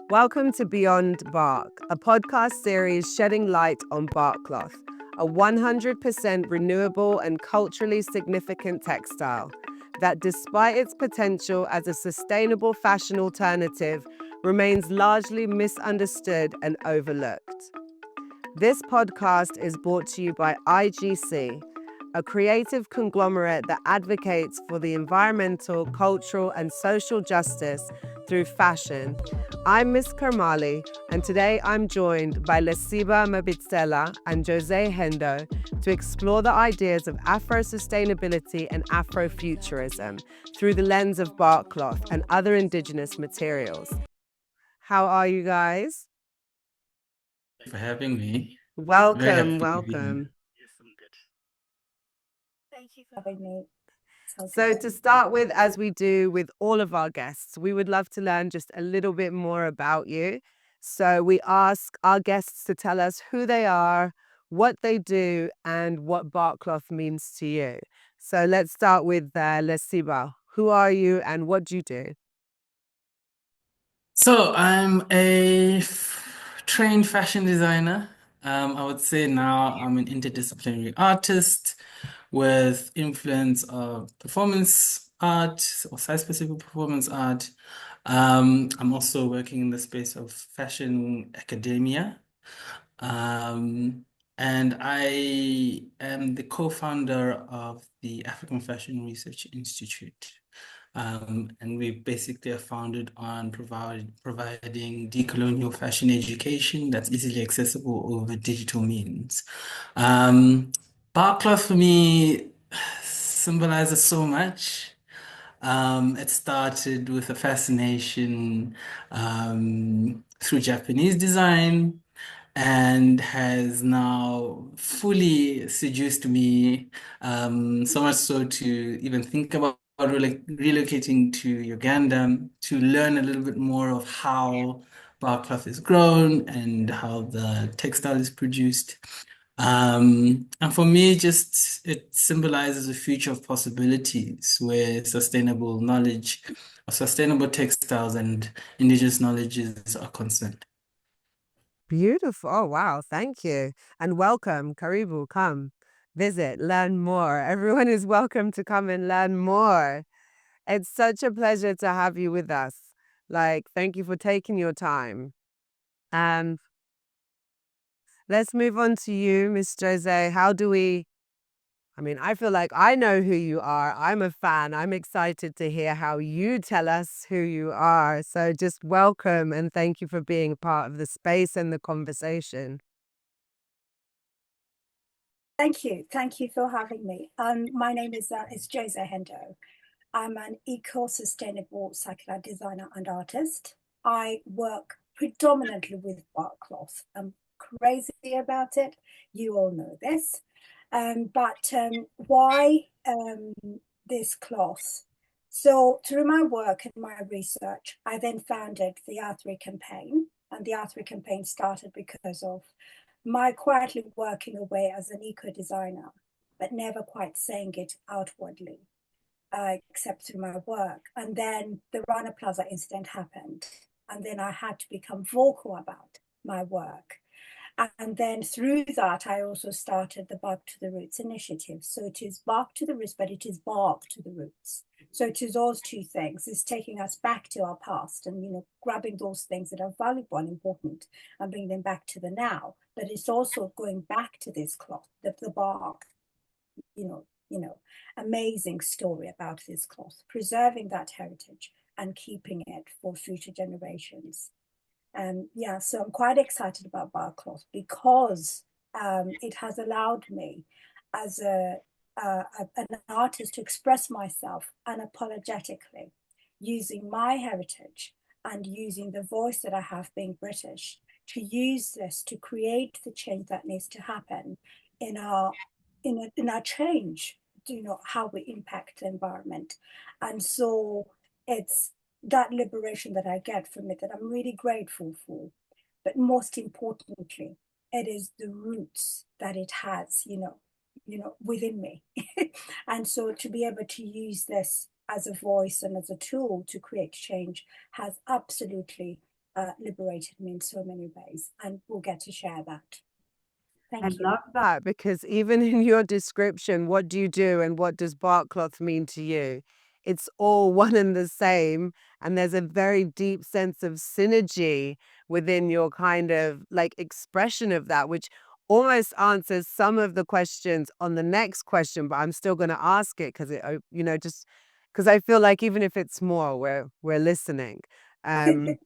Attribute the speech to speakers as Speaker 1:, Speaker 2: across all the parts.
Speaker 1: Welcome to Beyond Bark, a podcast series shedding light on barkcloth, a 100% renewable and culturally significant textile that, despite its potential as a sustainable fashion alternative, remains largely misunderstood and overlooked. This podcast is brought to you by IGC, a creative conglomerate that advocates for the environmental, cultural, and social justice through fashion. I'm Miss Karmali, and today I'm joined by Lesiba Mabitsela and José Hendo to explore the ideas of Afro-Sustainability and Afrofuturism through the lens of barkcloth and other indigenous materials. How are you guys?
Speaker 2: For having me.
Speaker 1: Welcome, welcome.
Speaker 3: Yes, I'm good.
Speaker 4: Thank you for having me.
Speaker 1: So to start with, as we do with all of our guests, we would love to learn just a little bit more about you. So we ask our guests to tell us who they are, what they do, and what barkcloth means to you. So let's start with Lesiba. Who are you and what do you do?
Speaker 2: So I'm a trained fashion designer. I would say now I'm an interdisciplinary artist with influence of performance art or site-specific performance art. I'm also working in the space of fashion academia. And I am the co-founder of the African Fashion Research Institute. And we basically are founded on providing decolonial fashion education that's easily accessible over digital means. Barkcloth for me symbolizes so much. It started with a fascination through Japanese design and has now fully seduced me, so much so to even think about relocating to Uganda to learn a little bit more of how barkcloth is grown and how the textile is produced. And for me, just it symbolizes a future of possibilities where sustainable knowledge or sustainable textiles and indigenous knowledges are concerned.
Speaker 1: Beautiful. Oh, wow. Thank you. And welcome. Karibu, come, visit, learn more. Everyone is welcome to come and learn more. It's such a pleasure to have you with us. Thank you for taking your time. Let's move on to you, Miss Jose. I feel like I know who you are. I'm a fan. I'm excited to hear how you tell us who you are. So just welcome and thank you for being part of the space and the conversation.
Speaker 4: Thank you. Thank you for having me. My name is José Hendo. I'm an eco-sustainable circular designer and artist. I work predominantly with barkcloth. I'm crazy about it. You all know this. But why this cloth? So through my work and my research, I then founded the R3 campaign. And the R3 campaign started because of my quietly working away as an eco-designer, but never quite saying it outwardly, except through my work. And then the Rana Plaza incident happened. And then I had to become vocal about my work. And then through that, I also started the Bark to the Roots initiative. So it is bark to the roots, but it is bark to the roots. So it is those two things. It's taking us back to our past and, grabbing those things that are valuable and important and bringing them back to the now. But it's also going back to this cloth, the bark, amazing story about this cloth, preserving that heritage and keeping it for future generations. So I'm quite excited about barkcloth because it has allowed me as an artist to express myself unapologetically using my heritage and using the voice that I have being British to use this to create the change that needs to happen in our change, how we impact the environment. And so it's that liberation that I get from it that I'm really grateful for. But most importantly, it is the roots that it has, within me. And so to be able to use this as a voice and as a tool to create change has absolutely liberated me in so many ways, and we'll get to share that.
Speaker 1: I
Speaker 4: Thank you.
Speaker 1: love that, because even in your description, what do you do and what does barkcloth mean to you? It's all one and the same. And there's a very deep sense of synergy within your kind of like expression of that, which almost answers some of the questions on the next question, but I'm still going to ask it because just because I feel like even if it's more, we're listening. Um,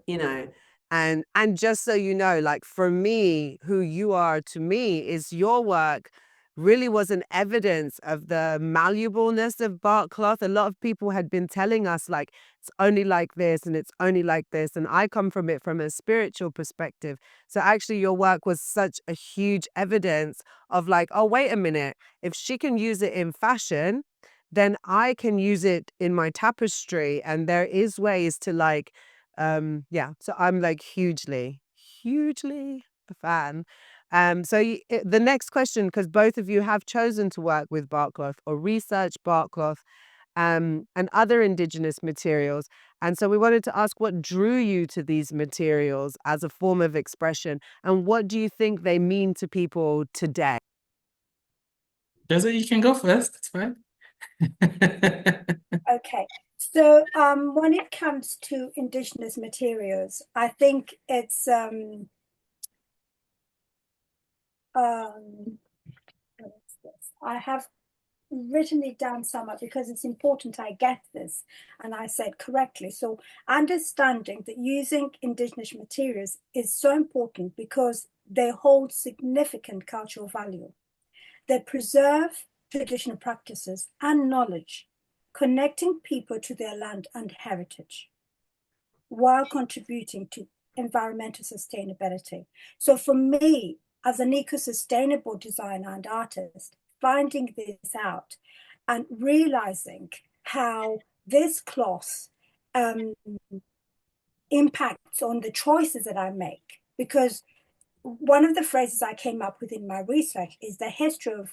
Speaker 1: you know and just so you know, like, for me, who you are to me is your work really was an evidence of the malleableness of bark cloth. A lot of people had been telling us, like, it's only like this and it's only like this, and I come from it from a spiritual perspective. So actually your work was such a huge evidence of, like, oh, wait a minute, if she can use it in fashion, then I can use it in my tapestry. And there is ways to, like, yeah, so I'm like hugely a fan. The next question, because both of you have chosen to work with barkcloth or research barkcloth and other indigenous materials. And so we wanted to ask what drew you to these materials as a form of expression, and what do you think they mean to people today?
Speaker 2: José, you can go first. It's fine.
Speaker 4: Okay, so when it comes to indigenous materials, I think it's what is this? I have written it down somewhere because it's important I get this and I said correctly. So understanding that using indigenous materials is so important because they hold significant cultural value. They preserve traditional practices and knowledge, connecting people to their land and heritage, while contributing to environmental sustainability. So for me, as an eco-sustainable designer and artist, finding this out and realizing how this cloth impacts on the choices that I make, because one of the phrases I came up with in my research is the history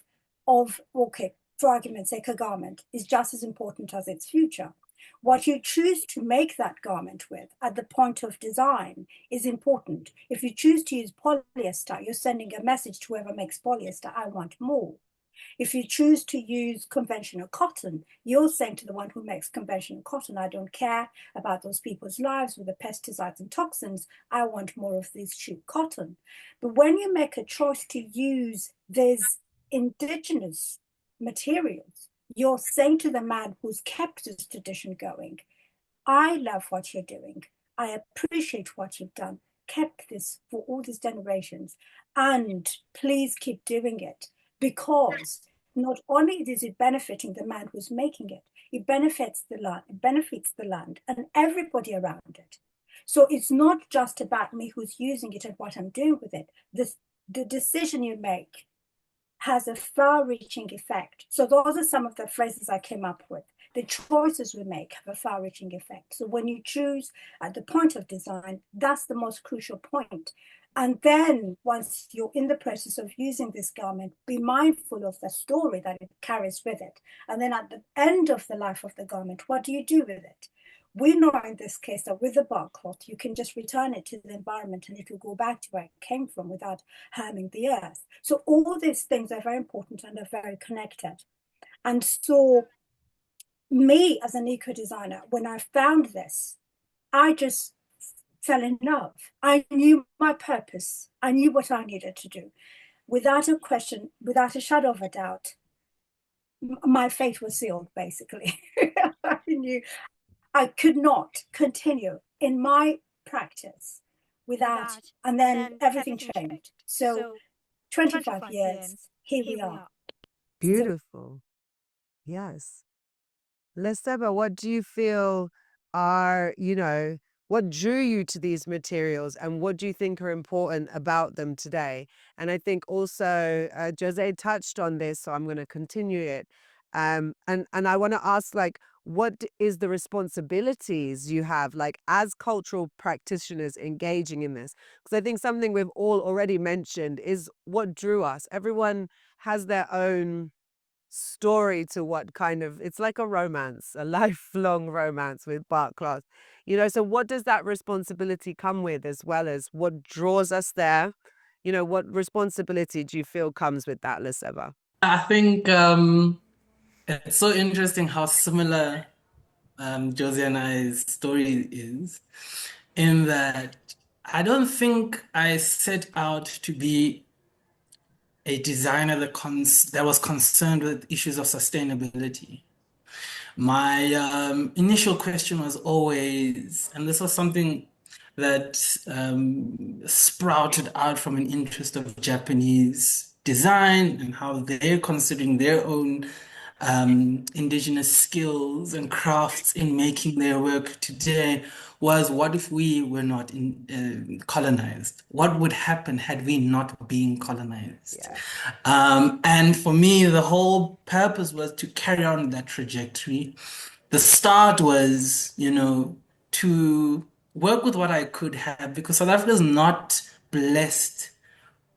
Speaker 4: okay, for argument's sake, a garment is just as important as its future. What you choose to make that garment with at the point of design is important. If you choose to use polyester, you're sending a message to whoever makes polyester, I want more. If you choose to use conventional cotton, you're saying to the one who makes conventional cotton, I don't care about those people's lives with the pesticides and toxins. I want more of this cheap cotton. But when you make a choice to use these indigenous materials, you're saying to the man who's kept this tradition going, I love what you're doing. I appreciate what you've done, kept this for all these generations, and please keep doing it, because not only is it benefiting the man who's making it, it benefits the land and everybody around it. So it's not just about me who's using it and what I'm doing with it. The decision you make has a far-reaching effect. So those are some of the phrases I came up with. The choices we make have a far-reaching effect. So when you choose at the point of design, that's the most crucial point. And then once you're in the process of using this garment, be mindful of the story that it carries with it. And then at the end of the life of the garment, what do you do with it? We know in this case that with the bark cloth, you can just return it to the environment and it will go back to where it came from without harming the earth. So all these things are very important and are very connected. And so me as an eco designer, when I found this, I just fell in love. I knew my purpose. I knew what I needed to do. Without a question, without a shadow of a doubt, my fate was sealed, basically. I knew I could not continue in my practice without, and then everything changed. So 25 years, here we are. So
Speaker 1: Beautiful. Yes. Lesiba, what do you feel are, what drew you to these materials, and what do you think are important about them today? And I think also José touched on this, so I'm going to continue it. And I want to ask, like, what is the responsibilities you have, like, as cultural practitioners engaging in this? Because I think something we've all already mentioned is what drew us. Everyone has their own story to what kind of, it's like a romance, a lifelong romance with barkcloth. So what does that responsibility come with, as well as what draws us there? What responsibility do you feel comes with that, Lesiba?
Speaker 2: I think it's so interesting how similar Josie and I's story is, in that I don't think I set out to be a designer that was concerned with issues of sustainability. My initial question was always, and this was something that sprouted out from an interest of Japanese design and how they're considering their own indigenous skills and crafts in making their work today, was what if we were not colonized? What would happen had we not been colonized?
Speaker 1: Yeah.
Speaker 2: And for me, the whole purpose was to carry on that trajectory. The start was, to work with what I could have, because South Africa is not blessed,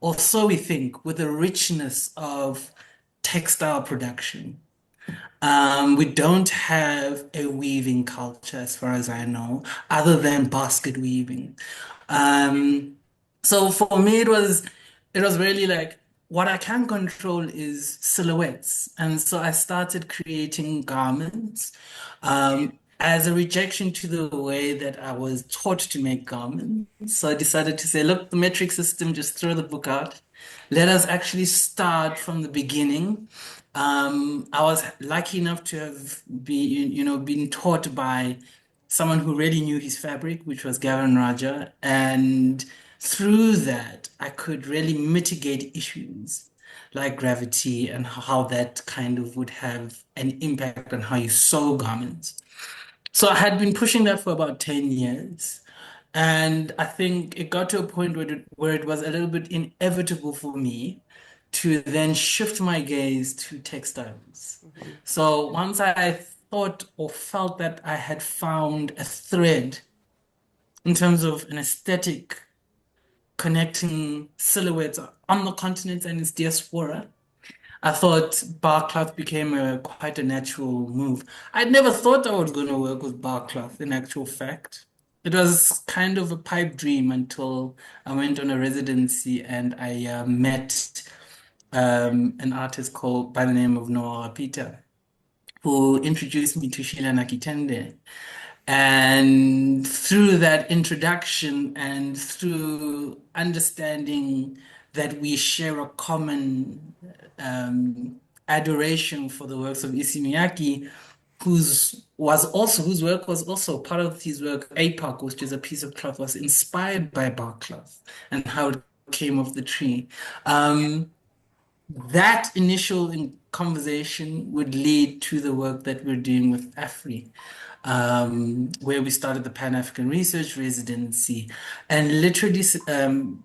Speaker 2: or so we think, with the richness of textile production. We don't have a weaving culture, as far as I know, other than basket weaving. So for me, it was really like, what I can control is silhouettes, and so I started creating garments as a rejection to the way that I was taught to make garments. So I decided to say, look, the metric system, just throw the book out. Let us actually start from the beginning. I was lucky enough to have been taught by someone who really knew his fabric, which was Gavin Raja. And through that, I could really mitigate issues like gravity and how that kind of would have an impact on how you sew garments. So I had been pushing that for about 10 years. And I think it got to a point where it was a little bit inevitable for me to then shift my gaze to textiles. So once I thought or felt that I had found a thread in terms of an aesthetic connecting silhouettes on the continent and its diaspora, I thought barkcloth became quite a natural move. I'd never thought I was going to work with barkcloth, in actual fact. It was kind of a pipe dream until I went on a residency and I met an artist called by the name of Noah Peter, who introduced me to Sheila Nakitende. And through that introduction and through understanding that we share a common adoration for the works of Issey Miyake, whose work was also part of his work, APAC, which is a piece of cloth, was inspired by bark cloth and how it came off the tree. That initial conversation would lead to the work that we're doing with AFRI, where we started the Pan-African Research Residency, and literally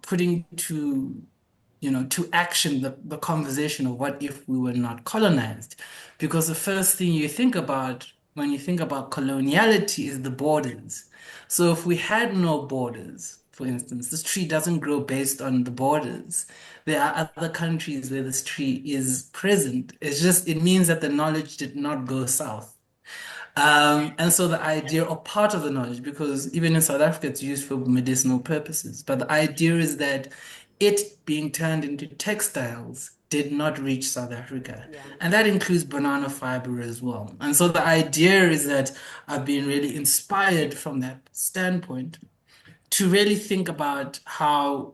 Speaker 2: putting to action the conversation of what if we were not colonized. Because the first thing you think about when you think about coloniality is the borders. So if we had no borders, for instance, this tree doesn't grow based on the borders. There are other countries where this tree is present. It means that the knowledge did not go south. And so the idea, or part of the knowledge, because even in South Africa, it's used for medicinal purposes, but the idea is that it being turned into textiles did not reach South Africa.
Speaker 1: Yeah.
Speaker 2: And that includes banana fiber as well. And so the idea is that I've been really inspired from that standpoint to really think about how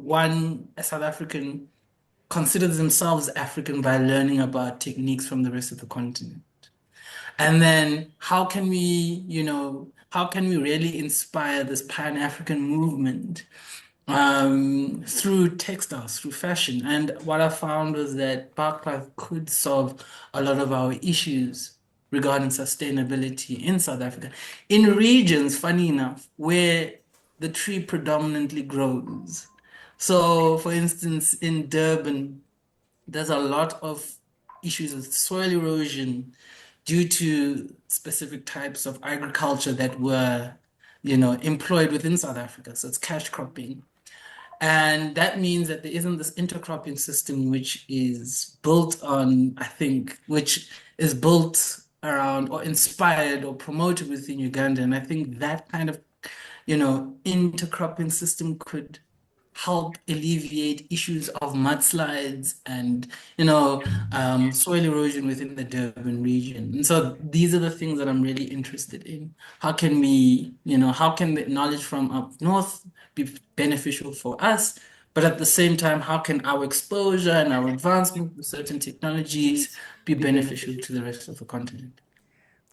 Speaker 2: a South African, considers themselves African by learning about techniques from the rest of the continent. And then how can we really inspire this Pan-African movement through textiles, through fashion? And what I found was that barkcloth could solve a lot of our issues regarding sustainability in South Africa, in regions, funny enough, where the tree predominantly grows. So, for instance, in Durban, there's a lot of issues with soil erosion due to specific types of agriculture that were, employed within South Africa. So it's cash cropping. And that means that there isn't this intercropping system which is built on, I think, which is built around or inspired or promoted within Uganda. And I think that kind of, intercropping system could help alleviate issues of mudslides and, soil erosion within the Durban region. And so these are the things that I'm really interested in. How can how can the knowledge from up north be beneficial for us? But at the same time, how can our exposure and our advancement with certain technologies be beneficial to the rest of the continent?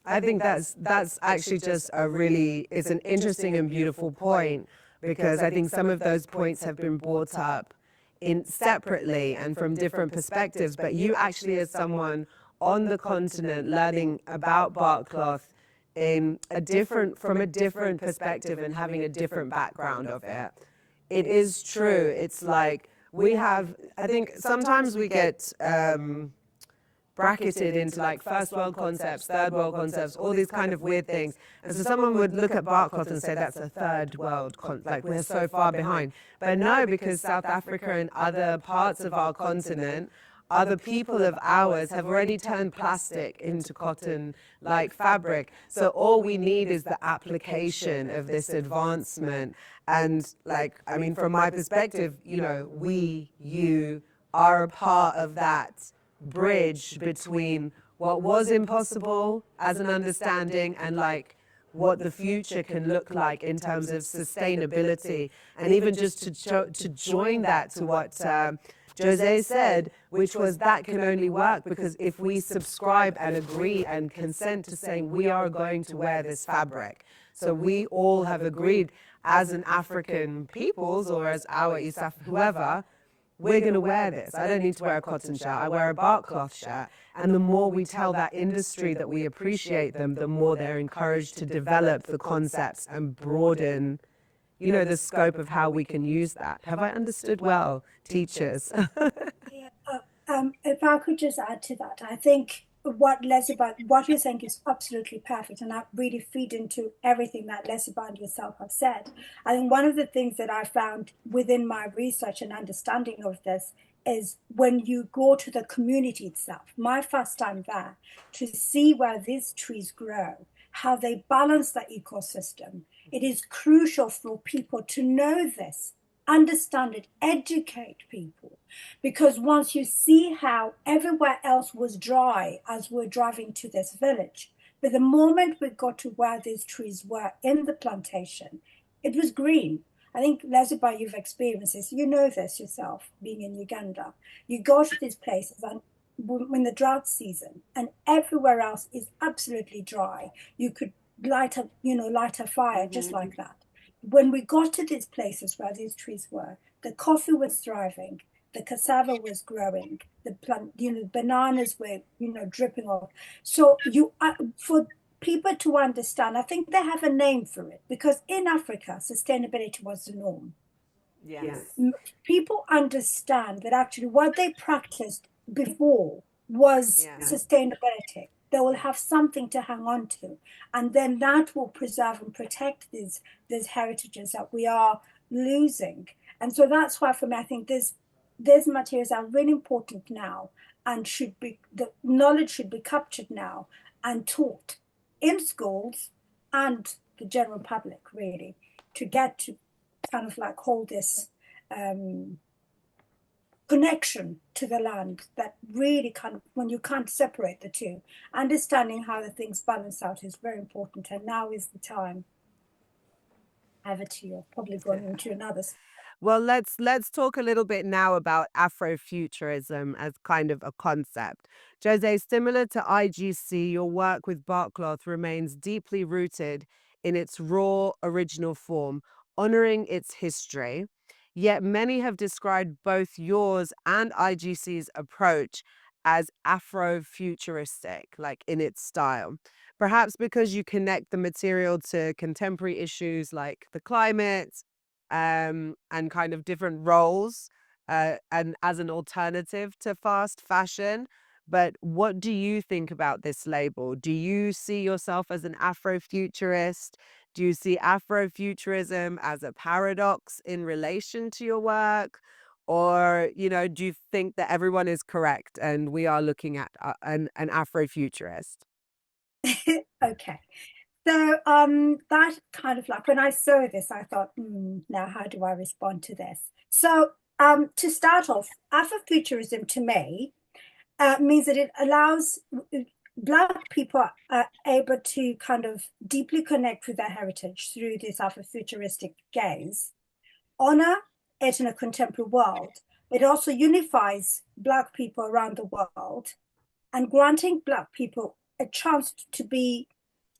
Speaker 1: I think that's actually just it's an interesting and beautiful point, because I think some of those points have been brought up in separately and from different perspectives, but you actually, as someone on the continent learning about barkcloth from a different perspective and having a different background of it, it is true. It's like I think sometimes we get bracketed into like first world concepts, third world concepts, all these kind of weird things. And so someone would look at barkcloth and say that's a third world, like we're so far behind. But no, because South Africa and other parts of our continent, other people of ours have already turned plastic into cotton like fabric. So all we need is the application of this advancement. And like, I mean, from my perspective, you are a part of that bridge between what was impossible as an understanding and like what the future can look like in terms of sustainability. And even just to join that to what José said, which was that can only work because if we subscribe and agree and consent to saying we are going to wear this fabric. So we all have agreed as an African peoples or as our East African, whoever, we're going to wear this. I don't need to wear a cotton shirt. I wear a barkcloth shirt. And the more we tell that industry that we appreciate them, the more they're encouraged to develop the concepts and broaden, the scope of how we can use that. Have I understood well, teachers?
Speaker 4: If I could just add to that, I think what you're saying is absolutely perfect, and I really feed into everything that Lesiba and yourself have said. I think one of the things that I found within my research and understanding of this is when you go to the community itself, my first time there, to see where these trees grow, how they balance the ecosystem. It is crucial for people to know this, understand it, educate people. Because once you see how everywhere else was dry as we're driving to this village, but the moment we got to where these trees were in the plantation, it was green. I think, Lesiba, you've experienced this. You know this yourself, being in Uganda. You go to these places and in the drought season, and everywhere else is absolutely dry. You could light a fire just like that. When we got to these places where these trees were, the coffee was thriving, the cassava was growing, the plant, bananas were, dripping off. So for people to understand, I think they have a name for it, because in Africa, sustainability was the norm.
Speaker 1: Yes.
Speaker 4: People understand that actually what they practiced before was sustainability. They will have something to hang on to, and then that will preserve and protect these heritages that we are losing. And so that's why, for me, I think these materials are really important now, and the knowledge should be captured now and taught in schools and the general public, really, to get to kind of like hold this connection to the land, that really kind of, when you can't separate the two, understanding how the things balance out is very important. And now is the time. Over to you. Probably going into another.
Speaker 1: Well, let's talk a little bit now about Afrofuturism as kind of a concept. José, similar to IGC, your work with barkcloth remains deeply rooted in its raw, original form, honoring its history. Yet many have described both yours and IGC's approach as Afrofuturistic, like in its style. Perhaps because you connect the material to contemporary issues like the climate, and kind of different roles, and as an alternative to fast fashion. But what do you think about this label? Do you see yourself as an Afrofuturist? Do you see Afrofuturism as a paradox in relation to your work? Or, do you think that everyone is correct and we are looking at an Afrofuturist?
Speaker 4: Okay. So that kind of like when I saw this, I thought, now how do I respond to this? So to start off, Afrofuturism to me means that it allows Black people are able to kind of deeply connect with their heritage through this Afrofuturistic gaze, honor it in a contemporary world. It also unifies Black people around the world and granting Black people a chance to be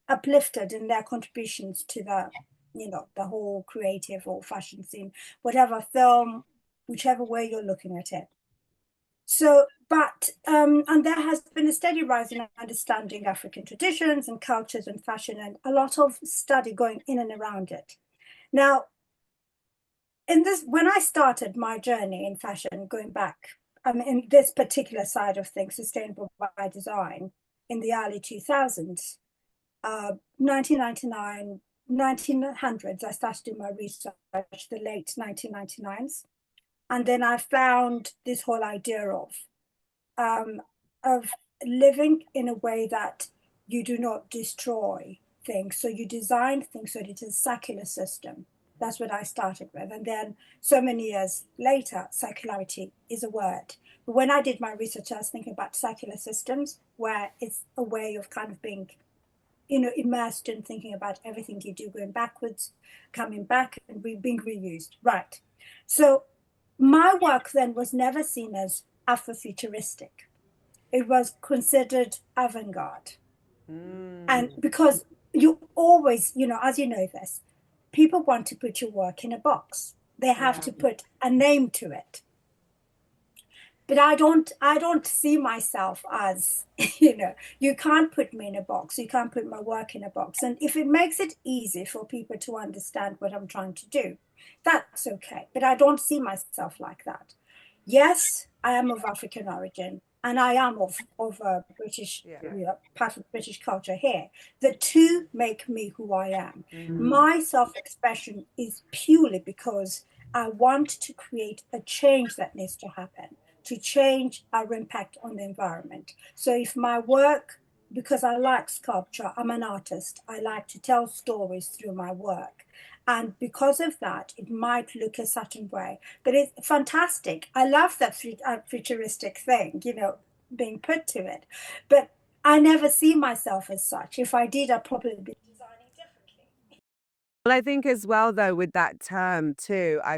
Speaker 4: uplifted in their contributions to the whole creative or fashion scene, whatever film, whichever way you're looking at it. So, but and there has been a steady rise in understanding African traditions and cultures and fashion, and a lot of study going in and around it. Now, when I started my journey in fashion, going back, in this particular side of things, sustainable by design, in the early 2000s, 1999, 1900s, I started doing my research, the late 1999s. And then I found this whole idea of living in a way that you do not destroy things. So you design things so that it is a circular system. That's what I started with. And then so many years later, circularity is a word. But when I did my research, I was thinking about circular systems, where it's a way of kind of being immersed in thinking about everything you do, going backwards, coming back, and being reused. Right. So my work then was never seen as Afrofuturistic. It was considered avant-garde. And because you always, as you know this, people want to put your work in a box. They have to put a name to it. But I don't see myself as, you can't put me in a box. You can't put my work in a box. And if it makes it easy for people to understand what I'm trying to do, that's okay. But I don't see myself like that. Yes, I am of African origin, and I am of a British, part of British culture here. The two make me who I am. My self-expression is purely because I want to create a change that needs to happen, to change our impact on the environment. So if my work, because I like sculpture, I'm an artist, I like to tell stories through my work. And because of that, it might look a certain way, but it's fantastic. I love that futuristic thing, being put to it. But I never see myself as such. If I did, I'd probably be designing differently.
Speaker 1: Well, I think as well, though, with that term too, I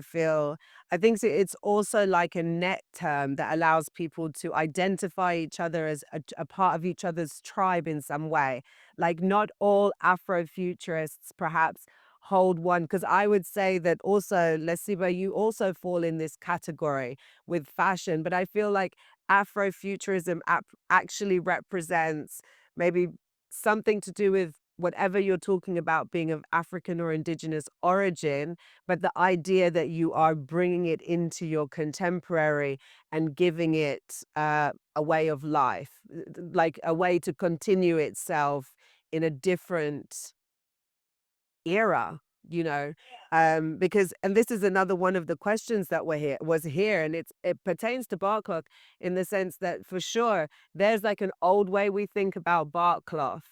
Speaker 1: think it's also like a net term that allows people to identify each other as a part of each other's tribe in some way. Like not all Afrofuturists perhaps hold one, because I would say that also, Lesiba, you also fall in this category with fashion, but I feel like Afrofuturism actually represents maybe something to do with whatever you're talking about being of African or indigenous origin, but the idea that you are bringing it into your contemporary and giving it a way of life, like a way to continue itself in a different era, because, and this is another one of the questions that was here, and it pertains to barkcloth in the sense that for sure there's like an old way we think about barkcloth,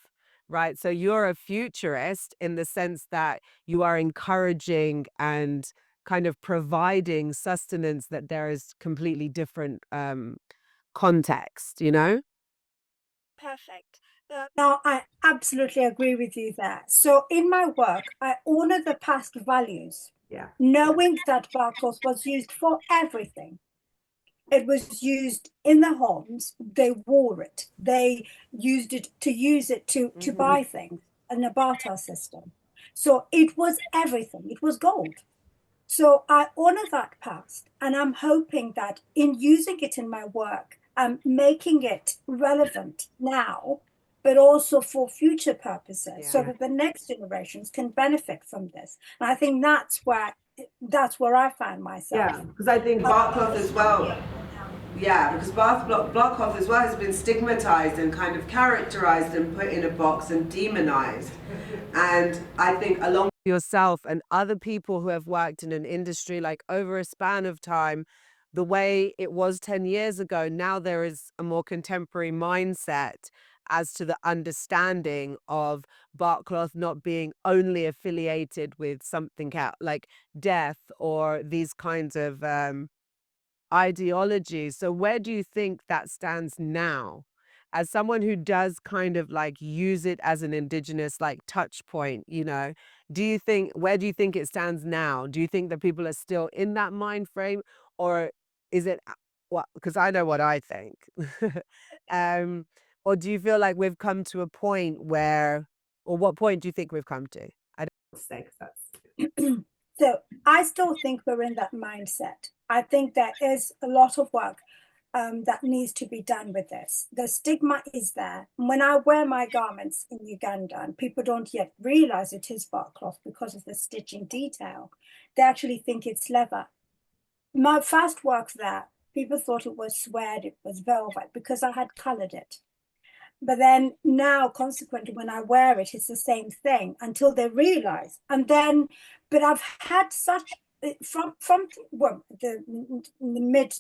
Speaker 1: right? So you're a futurist in the sense that you are encouraging and kind of providing sustenance that there is completely different context,
Speaker 4: Perfect. Now, I absolutely agree with you there. So in my work, I honor the past values, knowing that barkcloth was used for everything. It was used in the homes. They wore it. They used it to buy things in a barter system. So it was everything. It was gold. So I honor that past, and I'm hoping that in using it in my work, I'm making it relevant now, but also for future purposes, so that the next generations can benefit from this. And I think that's where I find myself.
Speaker 1: Yeah, because I think barkcloth as well. Yeah, because block cloth as well has been stigmatized and kind of characterized and put in a box and demonized. And I think along yourself and other people who have worked in an industry, like over a span of time, the way it was 10 years ago, now there is a more contemporary mindset as to the understanding of barkcloth not being only affiliated with something else, like death or these kinds of ideologies. So where do you think that stands now? As someone who does kind of like use it as an indigenous like touch point, you know, where do you think it stands now? Do you think that people are still in that mind frame, or is it, well, because I know what I think. um, or do you feel like we've come to a point where, or what point do you think we've come to? I don't say, 'cause that's
Speaker 4: So I still think we're in that mindset. I think there is a lot of work that needs to be done with this. The stigma is there. When I wear my garments in Uganda and people don't yet realize it is barkcloth because of the stitching detail, they actually think it's leather. My first work there, people thought it was suede, it was velvet because I had colored it. But then now, consequently, when I wear it, it's the same thing until they realize. And then, but I've had such from well, the mid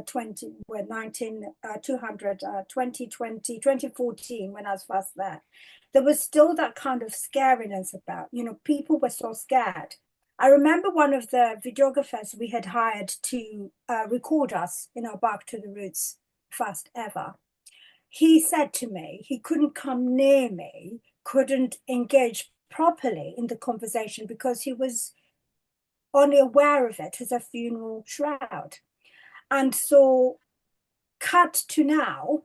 Speaker 4: 20, well, 2020, 2014, when I was first there was still that kind of scariness about, people were so scared. I remember one of the videographers we had hired to record us in our Back to the Roots first ever. He said to me he couldn't come near me, couldn't engage properly in the conversation because he was only aware of it as a funeral shroud. And so, cut to now,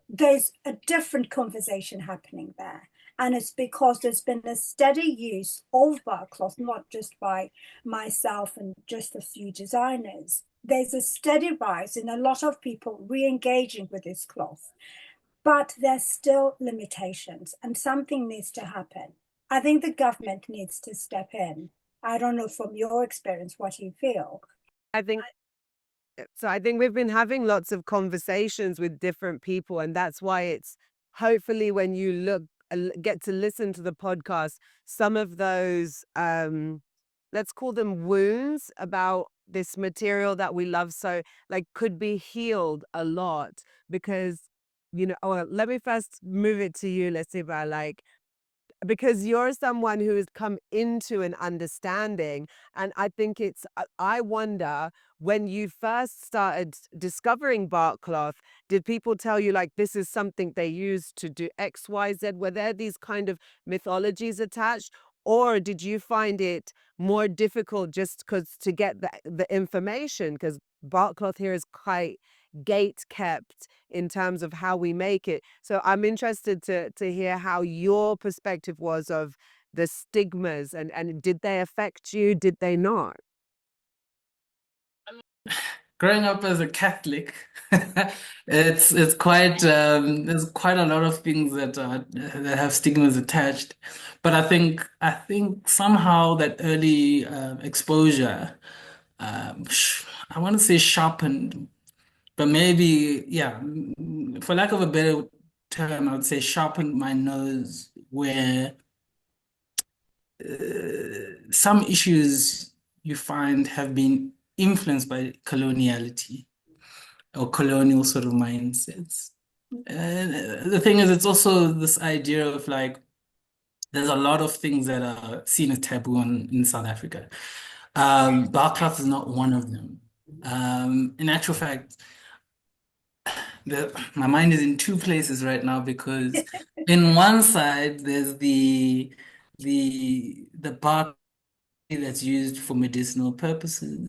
Speaker 4: there's a different conversation happening there. And it's because there's been a steady use of barkcloth, not just by myself and just a few designers. There's a steady rise in a lot of people re-engaging with this cloth. But there's still limitations and something needs to happen. I think the government needs to step in. I don't know from your experience what you feel.
Speaker 1: I think so. I think we've been having lots of conversations with different people, and that's why it's hopefully when you get to listen to the podcast, some of those let's call them wounds about this material that we love so like could be healed a lot because let me first move it to you, Lesiba, like because you're someone who has come into an understanding. And I think I wonder, when you first started discovering bark cloth, did people tell you like this is something they use to do X, Y, Z? Were there these kind of mythologies attached? Or did you find it more difficult just because to get the information? Because bark cloth here is quite gate kept in terms of how we make it. So I'm interested to hear how your perspective was of the stigmas and did they affect you? Did they not?
Speaker 2: Growing up as a Catholic, it's quite there's quite a lot of things that have stigmas attached. But I think somehow that early exposure, I want to say sharpened, but maybe yeah, for lack of a better term, I would say sharpened my nose where some issues you find have been influenced by coloniality or colonial sort of mindsets. And the thing is, it's also this idea of like, there's a lot of things that are seen as taboo in South Africa. Barcloth is not one of them. In actual fact, my mind is in two places right now because in one side there's the bark that's used for medicinal purposes.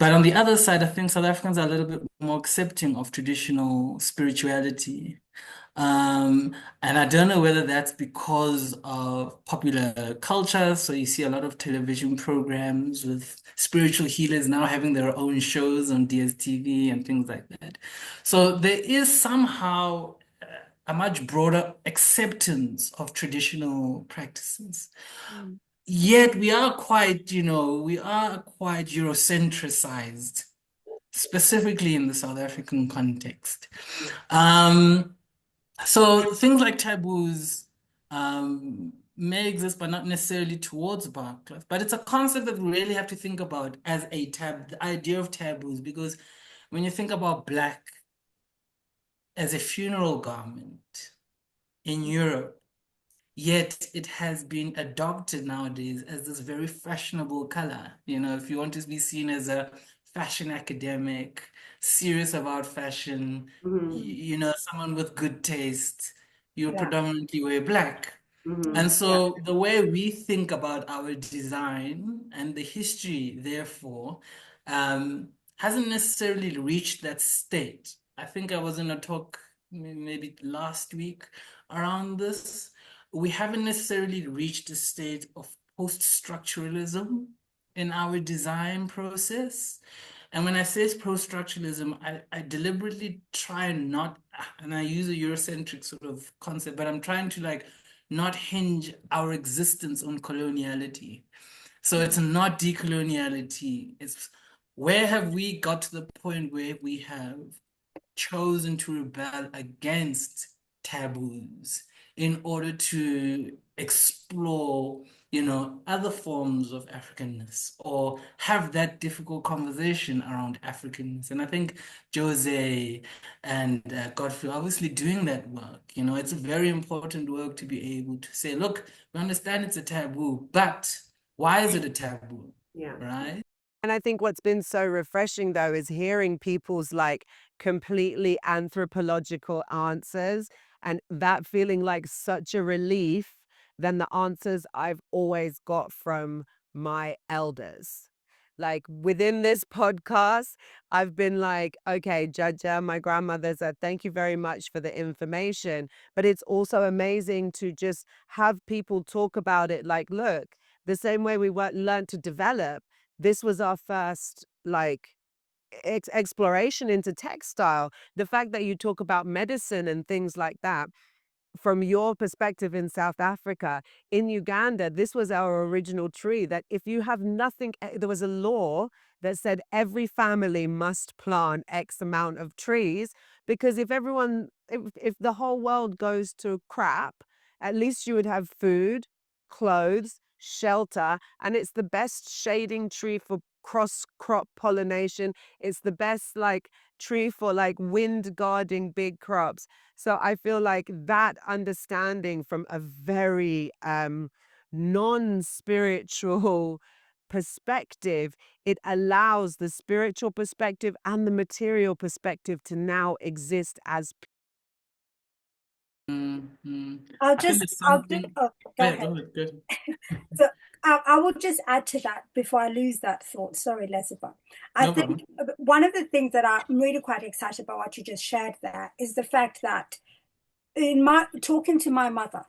Speaker 2: But on the other side, I think South Africans are a little bit more accepting of traditional spirituality. And I don't know whether that's because of popular culture. So you see a lot of television programs with spiritual healers now having their own shows on DSTV and things like that. So there is somehow a much broader acceptance of traditional practices. Yet we are quite, we are quite Eurocentricized specifically in the South African context. Um, so things like taboos may exist, but not necessarily towards barkcloth. But it's a concept that we really have to think about as the idea of taboos, because when you think about black as a funeral garment in Europe, yet it has been adopted nowadays as this very fashionable color. You know, if you want to be seen as a fashion academic, serious about fashion, you know, someone with good taste, you
Speaker 4: Yeah.
Speaker 2: predominantly wear black. And so the way we think about our design and the history, therefore, hasn't necessarily reached that state. I think I was in a talk maybe last week around this. We haven't necessarily reached a state of post-structuralism in our design process. And when I say post-structuralism, I deliberately try not, and I use a Eurocentric sort of concept, but I'm trying to like not hinge our existence on coloniality. So it's not decoloniality. It's where have we got to the point where we have chosen to rebel against taboos in order to explore, you know, other forms of Africanness or have that difficult conversation around Africanness. And I think Jose and Godfrey are obviously doing that work. You know, it's a very important work to be able to say, look, we understand it's a taboo, but why is it a taboo?
Speaker 1: Yeah.
Speaker 2: Right?
Speaker 1: And I think what's been so refreshing, though, is hearing people's like completely anthropological answers and that feeling like such a relief than the answers I've always got from my elders. Like within this podcast, I've been like, okay, Jaja, my grandmother said, thank you very much for the information. But it's also amazing to just have people talk about it like, look, the same way we learned to develop, this was our first like exploration into textile. The fact that you talk about medicine and things like that from your perspective in South Africa, in Uganda, this was our original tree that if you have nothing, there was a law that said every family must plant X amount of trees, because if the whole world goes to crap, at least you would have food, clothes, shelter, and it's the best shading tree for cross crop pollination. It's the best like tree for like wind guarding big crops. So I feel like that understanding from a very non-spiritual perspective, it allows the spiritual perspective and the material perspective to now exist as.
Speaker 4: I'll
Speaker 2: I think
Speaker 4: just,
Speaker 2: it's
Speaker 4: I'll do,
Speaker 2: something.
Speaker 4: oh, go
Speaker 2: Yeah,
Speaker 4: ahead.
Speaker 2: go ahead, go ahead.
Speaker 4: So I will just add to that before I lose that thought. Sorry, Lesiba. I
Speaker 2: No
Speaker 4: think
Speaker 2: problem.
Speaker 4: one of the things that I'm really quite excited about what you just shared there is the fact that in my talking to my mother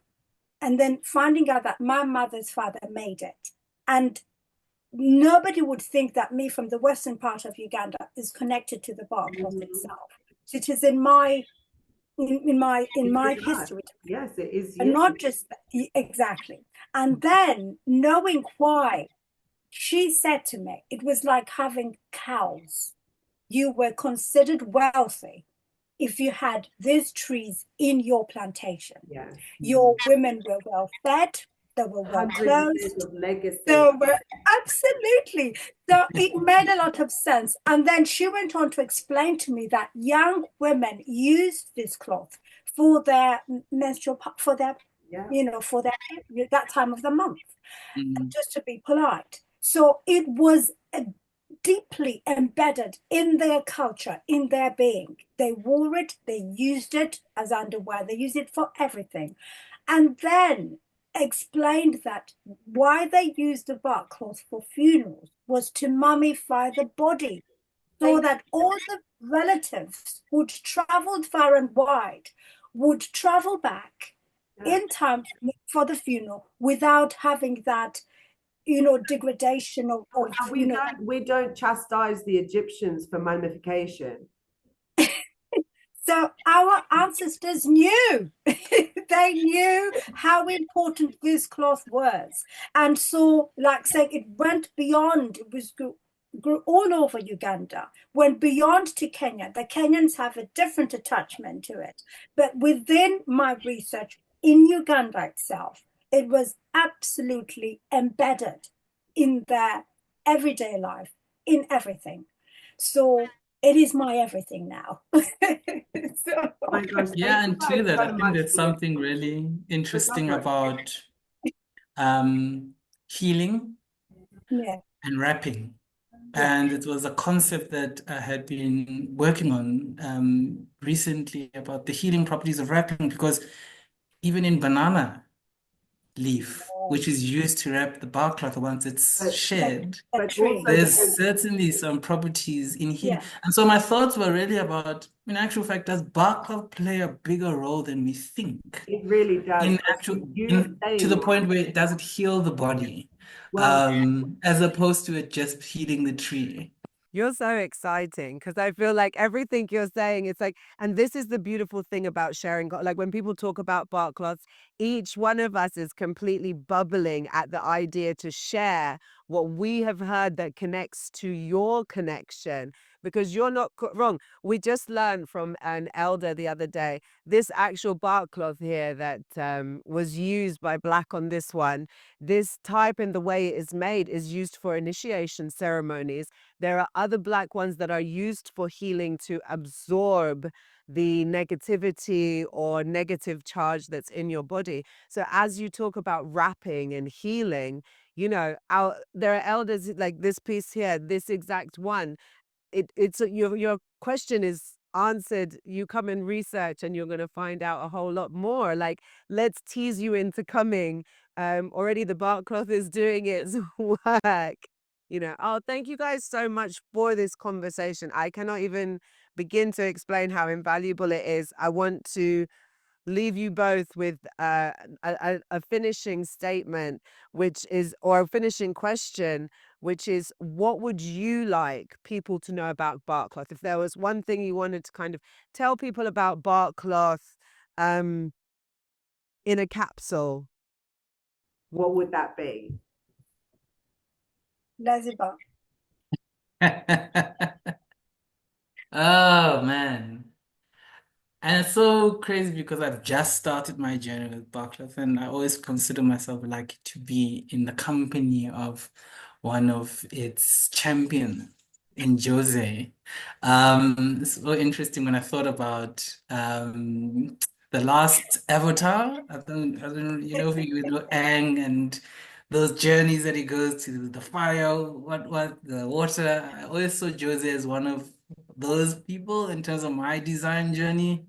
Speaker 4: and then finding out that my mother's father made it, and nobody would think that me from the western part of Uganda is connected to the barkcloth itself. So it is in my history,
Speaker 1: Yes, it is
Speaker 4: and
Speaker 1: you.
Speaker 4: not just exactly. And then knowing why, she said to me, it was like having cows. You were considered wealthy if you had these trees in your plantation.
Speaker 1: Yes.
Speaker 4: Your women were well fed, they were well clothed,
Speaker 1: Of legacy.
Speaker 4: they were absolutely. So it made a lot of sense. And then she went on to explain to me that young women used this cloth for their menstrual, for their, for their that time of the month, just to be polite. So it was deeply embedded in their culture, in their being. They wore it, they used it as underwear, they used it for everything. And then explained that why they used the barkcloth for funerals was to mummify the body, so that all the relatives who'd traveled far and wide would travel back in time for the funeral without having that degradation of
Speaker 1: We don't chastise the Egyptians for mummification.
Speaker 4: So our ancestors knew. They knew how important this cloth was. And so, like saying, it went beyond, it was grew all over Uganda, went beyond to Kenya. The Kenyans have a different attachment to it. But within my research in Uganda itself, it was absolutely embedded in their everyday life, in everything. So it is my everything now. So,
Speaker 1: My gosh,
Speaker 2: Yeah,
Speaker 1: thank you
Speaker 2: and to
Speaker 1: guys
Speaker 2: that, I
Speaker 1: so
Speaker 2: think
Speaker 1: much
Speaker 2: there's
Speaker 1: for this.
Speaker 2: something really
Speaker 1: But go
Speaker 2: interesting
Speaker 1: for it.
Speaker 2: about healing
Speaker 4: yeah,
Speaker 2: and wrapping.
Speaker 4: yeah.
Speaker 2: And it was a concept that I had been working on recently about the healing properties of wrapping, because even in banana leaf, which is used to wrap the barkcloth once it's
Speaker 1: But
Speaker 2: shed,
Speaker 4: A
Speaker 1: but
Speaker 4: tree.
Speaker 1: also
Speaker 2: there's
Speaker 1: because
Speaker 2: certainly some properties in healing.
Speaker 4: Yeah.
Speaker 2: And so my thoughts were really about, in actual fact, does barkcloth play a bigger role than we think?
Speaker 1: it really does.
Speaker 2: In
Speaker 1: But
Speaker 2: actual,
Speaker 1: you
Speaker 2: in to
Speaker 1: saying
Speaker 2: the
Speaker 1: that,
Speaker 2: point where does it heal the body,
Speaker 1: well,
Speaker 2: as opposed to it just healing the tree?
Speaker 1: you're so exciting because I feel like everything you're saying, it's like, and this is the beautiful thing about sharing. Like when people talk about bark cloths, each one of us is completely bubbling at the idea to share what we have heard that connects to your connection because you're not wrong. We just learned from an elder the other day, this actual bark cloth here that was used by Black on this one, this type and the way it is made is used for initiation ceremonies. There are other Black ones that are used for healing to absorb the negativity or negative charge that's in your body. So as you talk about wrapping and healing, there are elders like this piece here, this exact one. It's your question is answered. You come and research and you're going to find out a whole lot more. Like, let's tease you into coming. Already the bark cloth is doing its work. Oh, thank you guys so much for this conversation. I cannot even begin to explain how invaluable it is. I want to leave you both with a finishing statement, or a finishing question, which is, what would you like people to know about bark cloth? If there was one thing you wanted to kind of tell people about bark cloth in a capsule, what would that be?
Speaker 4: Lesiba.
Speaker 2: Oh man. And it's so crazy because I've just started my journey with barkcloth, and I always consider myself lucky to be in the company of one of its champions in Jose. It's so interesting when I thought about the last Avatar. I don't if you know Aang and those journeys that he goes to, the fire, what the water. I always saw Jose as one of those people in terms of my design journey.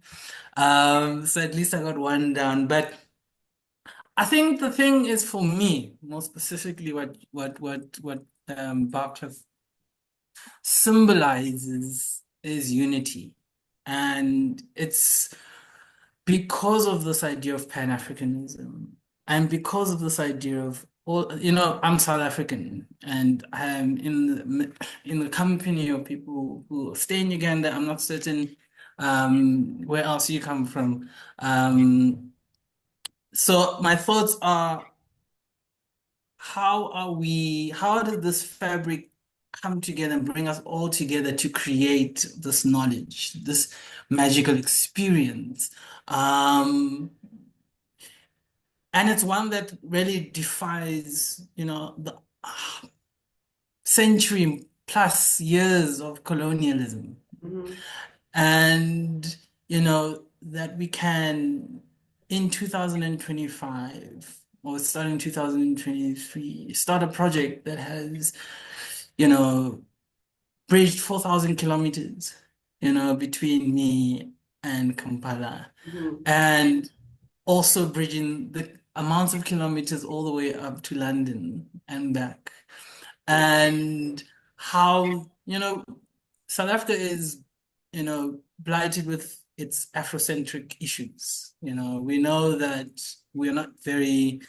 Speaker 2: So at least I got one down. But I think the thing is, for me, more specifically, what Barclay symbolizes is unity. And it's because of this idea of Pan-Africanism and because of this idea of all, I'm South African and I'm in the company of people who stay in Uganda. I'm not certain where else you come from. So my thoughts are, how does this fabric come together and bring us all together to create this knowledge, this magical experience? And it's one that really defies, the century plus years of colonialism.
Speaker 1: Mhm.
Speaker 2: And, that we can, in 2025, or starting 2023, start a project that has, bridged 4,000 kilometers, between me and Kampala.
Speaker 1: Mhm.
Speaker 2: And also bridging the amounts of kilometers all the way up to London and back. And how, South Africa is, blighted with its Afrocentric issues. We know that we're not we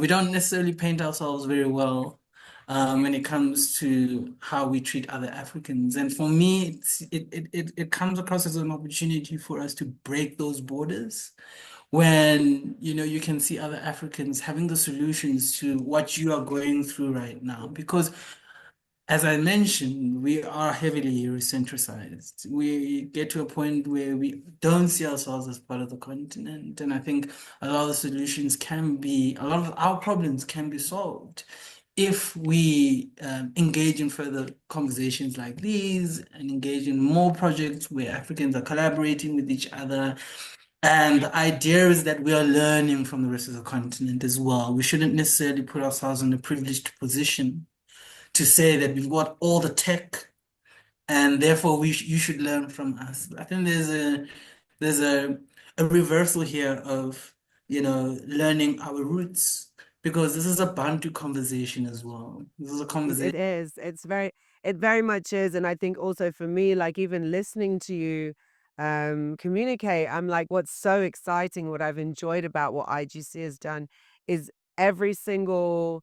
Speaker 2: don't necessarily paint ourselves very well when it comes to how we treat other Africans. And for me, it comes across as an opportunity for us to break those borders when you can see other Africans having the solutions to what you are going through right now. Because as I mentioned, we are heavily Eurocentricized. We get to a point where we don't see ourselves as part of the continent. And I think a lot of the solutions can be, a lot of our problems can be solved if we engage in further conversations like these and engage in more projects where Africans are collaborating with each other. And the idea is that we are learning from the rest of the continent as well. We shouldn't necessarily put ourselves in a privileged position to say that we've got all the tech and therefore you should learn from us. I think there's a reversal here of, learning our roots, because this is a Bantu conversation as well. This is a conversation.
Speaker 1: It is. It very much is. And I think also for me, like even listening to you communicate, I'm like, what's so exciting, what I've enjoyed about what IGC has done is every single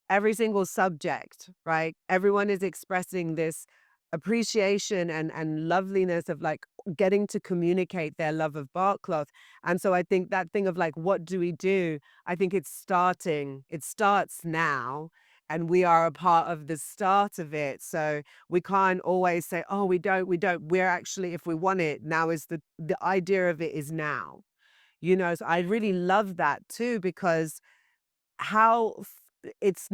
Speaker 1: every single subject, right? Everyone is expressing this appreciation and loveliness of like getting to communicate their love of bark cloth. And so I think that thing of like, what do we do? I think it's starting, it starts now. And we are a part of the start of it. So we can't always say, oh, we don't. We're actually, if we want it, now is the idea of it is now. So I really love that too, because it's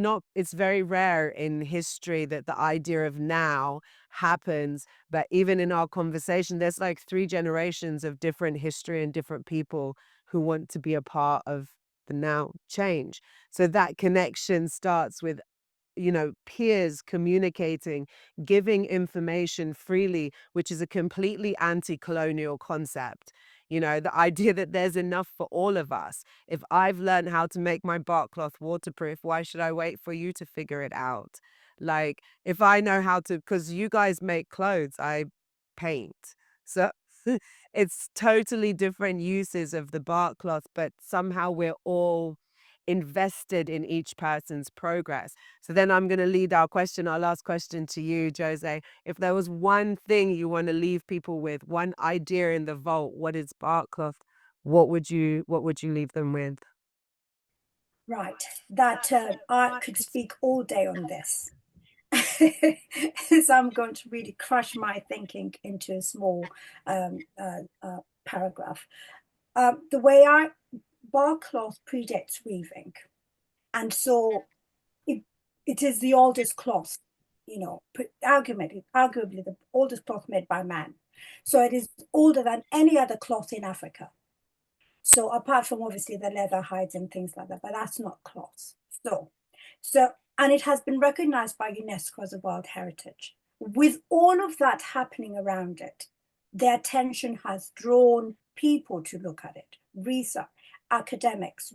Speaker 1: very rare in history that the idea of now happens, but even in our conversation there's like 3 generations of different history and different people who want to be a part of the now change. So that connection starts with peers communicating, giving information freely, which is a completely anti-colonial concept. The idea that there's enough for all of us. If I've learned how to make my bark cloth waterproof, why should I wait for you to figure it out? Like, if I know how to, because you guys make clothes, I paint. So it's totally different uses of the bark cloth, but somehow we're all invested in each person's progress. So then I'm going to lead our last question to you, Jose. If there was one thing you want to leave people with, one idea in the vault, what is bark cloth? What would you leave them with?
Speaker 4: Right, that I could speak all day on this. So I'm going to really crush my thinking into a small paragraph. The way bark cloth predates weaving, and so it is the oldest cloth, arguably the oldest cloth made by man. So it is older than any other cloth in Africa. So apart from obviously the leather hides and things like that, but that's not cloth. And it has been recognized by UNESCO as a World Heritage. With all of that happening around it, the attention has drawn people to look at it. Research, academics,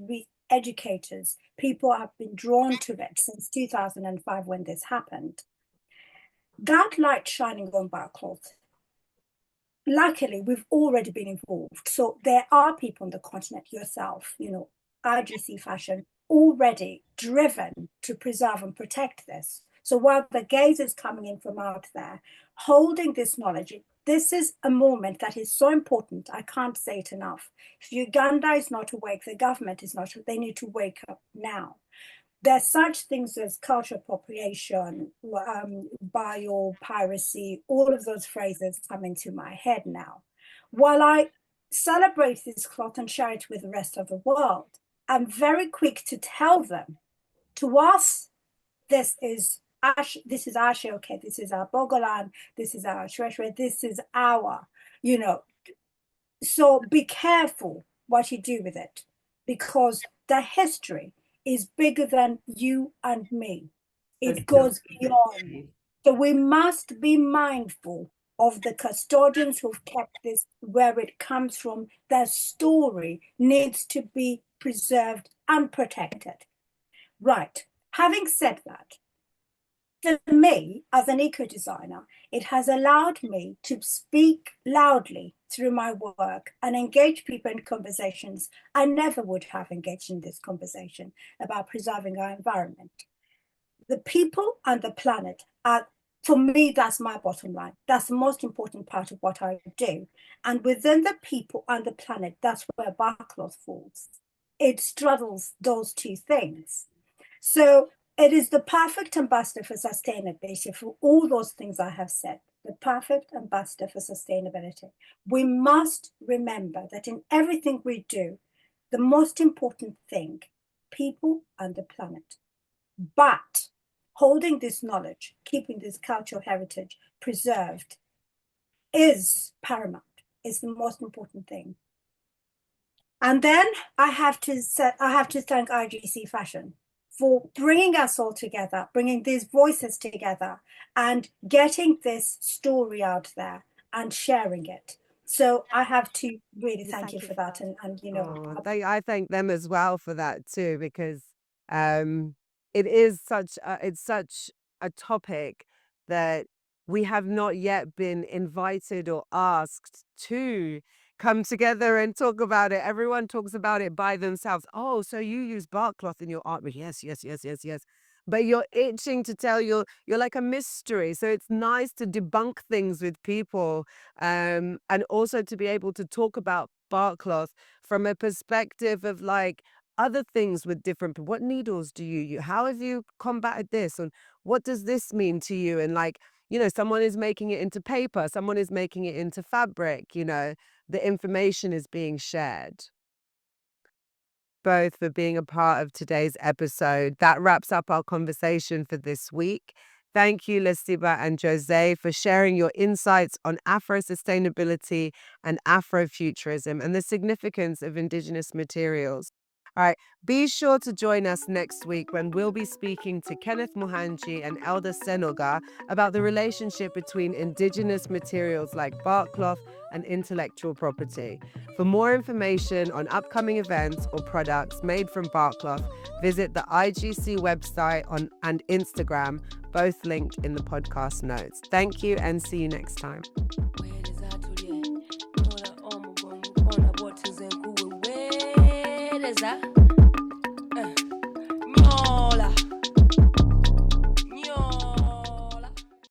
Speaker 4: educators, people have been drawn to it since 2005 when this happened. That light shining on bark cloth, luckily, we've already been involved. So there are people on the continent, yourself, IGC Fashion, already driven to preserve and protect this. So while the gaze is coming in from out there, holding this knowledge, this is a moment that is so important. I can't say it enough. If Uganda is not awake, the government is not, they need to wake up now. There's such things as cultural appropriation, biopiracy, all of those phrases come into my head now. While I celebrate this cloth and share it with the rest of the world, I'm very quick to tell them, to us, this is Ashe, okay, this is our Bogolan, this is our Shweshwe, this is our, so be careful what you do with it, because the history is bigger than you and me. It goes beyond. So we must be mindful of the custodians who've kept this, where it comes from. Their story needs to be preserved and protected. Right. Having said that, for me, as an eco-designer, it has allowed me to speak loudly through my work and engage people in conversations I never would have engaged in this conversation about preserving our environment. The people and the planet are, for me, that's my bottom line. That's the most important part of what I do. And within the people and the planet, that's where bark cloth falls. It straddles those two things. So It is the perfect ambassador for sustainability, for all those things I have said, the perfect ambassador for sustainability. We must remember that in everything we do, the most important thing, people and the planet. But holding this knowledge, keeping this cultural heritage preserved is paramount, is the most important thing. And then I have to thank IGC Fashion for bringing us all together, bringing these voices together and getting this story out there and sharing it. So I have to really thank you for that. And you know,
Speaker 1: I thank them as well for that too, because it is such a topic that we have not yet been invited or asked to come together and talk about it. Everyone talks about it by themselves. Oh, so you use barkcloth in your art? Yes, yes, yes, yes, yes. But you're itching to tell you're like a mystery. So it's nice to debunk things with people, and also to be able to talk about barkcloth from a perspective of like other things with different. What needles do you use? How have you combated this? And what does this mean to you? And like, you know, someone is making it into paper, someone is making it into fabric, you know, the information is being shared. Both for being a part of today's episode. That wraps up our conversation for this week. Thank you, Lesiba and José, for sharing your insights on Afro-Sustainability and Afrofuturism and the significance of Indigenous materials. All right, be sure to join us next week when we'll be speaking to Kenneth Muhanji and Elder Senoga about the relationship between Indigenous materials like barkcloth and intellectual property. For more information on upcoming events or products made from barkcloth, visit the IGC website and Instagram, both linked in the podcast notes. Thank you and see you next time.
Speaker 3: Where is that?